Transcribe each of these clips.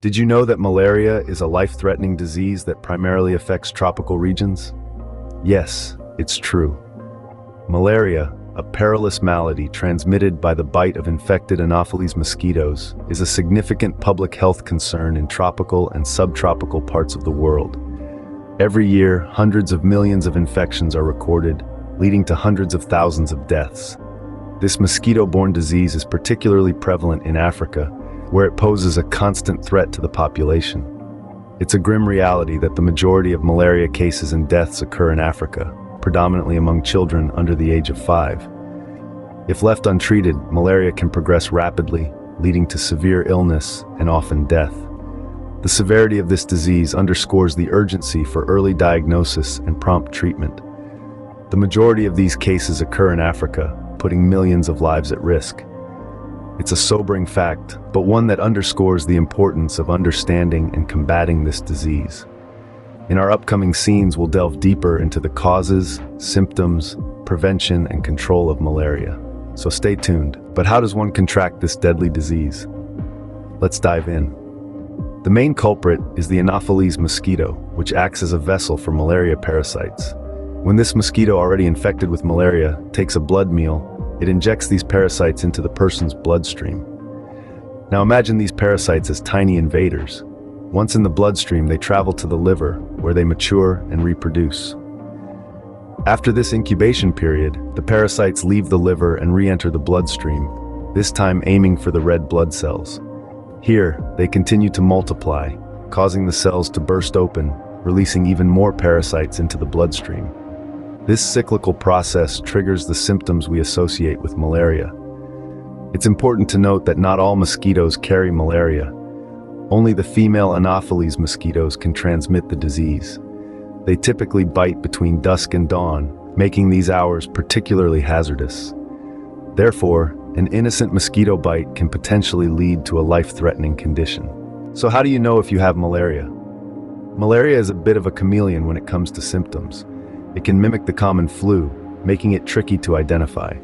Did you know that malaria is a life-threatening disease that primarily affects tropical regions? Yes, it's true. Malaria, a perilous malady transmitted by the bite of infected Anopheles mosquitoes, is a significant public health concern in tropical and subtropical parts of the world. Every year, hundreds of millions of infections are recorded, leading to hundreds of thousands of deaths. This mosquito-borne disease is particularly prevalent in Africa, where it poses a constant threat to the population. It's a grim reality that the majority of malaria cases and deaths occur in Africa, predominantly among children under the age of 5. If left untreated, malaria can progress rapidly, leading to severe illness and often death. The severity of this disease underscores the urgency for early diagnosis and prompt treatment. The majority of these cases occur in Africa, putting millions of lives at risk. It's a sobering fact, but one that underscores the importance of understanding and combating this disease. In our upcoming scenes, we'll delve deeper into the causes, symptoms, prevention, and control of malaria. So stay tuned. But how does one contract this deadly disease? Let's dive in. The main culprit is the Anopheles mosquito, which acts as a vessel for malaria parasites. When this mosquito, already infected with malaria, takes a blood meal, it injects these parasites into the person's bloodstream. Now imagine these parasites as tiny invaders. Once in the bloodstream, they travel to the liver, where they mature and reproduce. After this incubation period, the parasites leave the liver and re-enter the bloodstream, this time aiming for the red blood cells. Here, they continue to multiply, causing the cells to burst open, releasing even more parasites into the bloodstream. This cyclical process triggers the symptoms we associate with malaria. It's important to note that not all mosquitoes carry malaria. Only the female Anopheles mosquitoes can transmit the disease. They typically bite between dusk and dawn, making these hours particularly hazardous. Therefore, an innocent mosquito bite can potentially lead to a life-threatening condition. So how do you know if you have malaria? Malaria is a bit of a chameleon when it comes to symptoms. It can mimic the common flu, making it tricky to identify.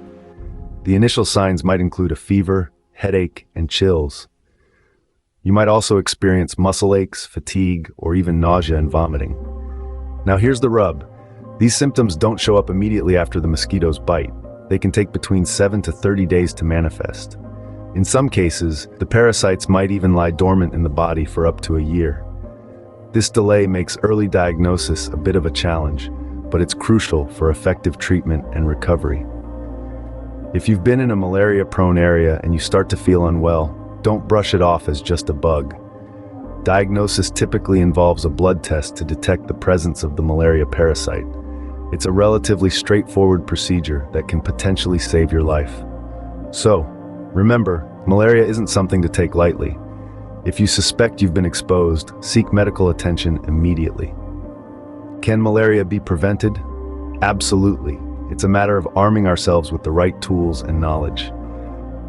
The initial signs might include a fever, headache, and chills. You might also experience muscle aches, fatigue, or even nausea and vomiting. Now here's the rub. These symptoms don't show up immediately after the mosquito's bite. They can take between 7 to 30 days to manifest. In some cases, the parasites might even lie dormant in the body for up to a year. This delay makes early diagnosis a bit of a challenge, but it's crucial for effective treatment and recovery. If you've been in a malaria-prone area and you start to feel unwell, don't brush it off as just a bug. Diagnosis typically involves a blood test to detect the presence of the malaria parasite. It's a relatively straightforward procedure that can potentially save your life. So, remember, malaria isn't something to take lightly. If you suspect you've been exposed, seek medical attention immediately. Can malaria be prevented? Absolutely. It's a matter of arming ourselves with the right tools and knowledge.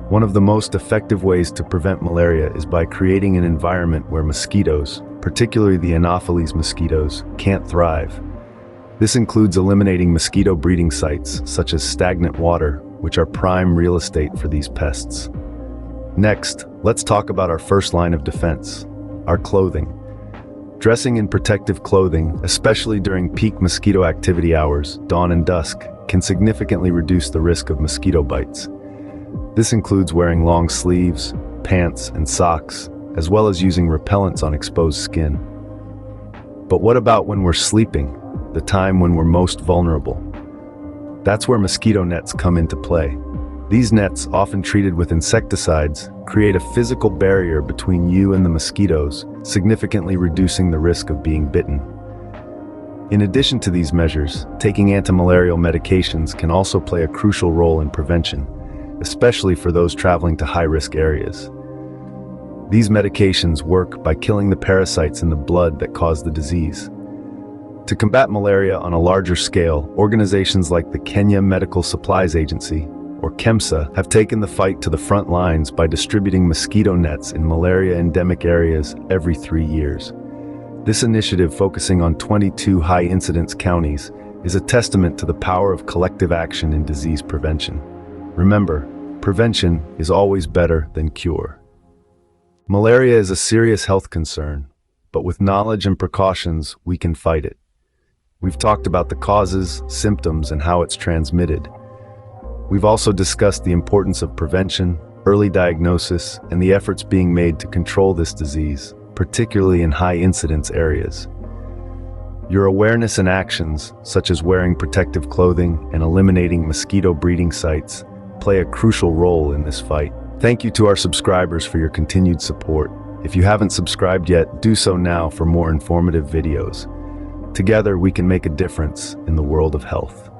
One of the most effective ways to prevent malaria is by creating an environment where mosquitoes, particularly the Anopheles mosquitoes, can't thrive. This includes eliminating mosquito breeding sites, such as stagnant water, which are prime real estate for these pests. Next, let's talk about our first line of defense, our clothing. Dressing in protective clothing, especially during peak mosquito activity hours, dawn and dusk, can significantly reduce the risk of mosquito bites. This includes wearing long sleeves, pants, and socks, as well as using repellents on exposed skin. But what about when we're sleeping, the time when we're most vulnerable? That's where mosquito nets come into play. These nets, often treated with insecticides, create a physical barrier between you and the mosquitoes, significantly reducing the risk of being bitten. In addition to these measures, taking antimalarial medications can also play a crucial role in prevention, especially for those traveling to high-risk areas. These medications work by killing the parasites in the blood that cause the disease. To combat malaria on a larger scale, organizations like the Kenya Medical Supplies Agency, or KEMSA, have taken the fight to the front lines by distributing mosquito nets in malaria-endemic areas every 3 years. This initiative, focusing on 22 high-incidence counties, is a testament to the power of collective action in disease prevention. Remember, prevention is always better than cure. Malaria is a serious health concern, but with knowledge and precautions, we can fight it. We've talked about the causes, symptoms, and how it's transmitted. We've also discussed the importance of prevention, early diagnosis, and the efforts being made to control this disease, particularly in high-incidence areas. Your awareness and actions, such as wearing protective clothing and eliminating mosquito breeding sites, play a crucial role in this fight. Thank you to our subscribers for your continued support. If you haven't subscribed yet, do so now for more informative videos. Together, we can make a difference in the world of health.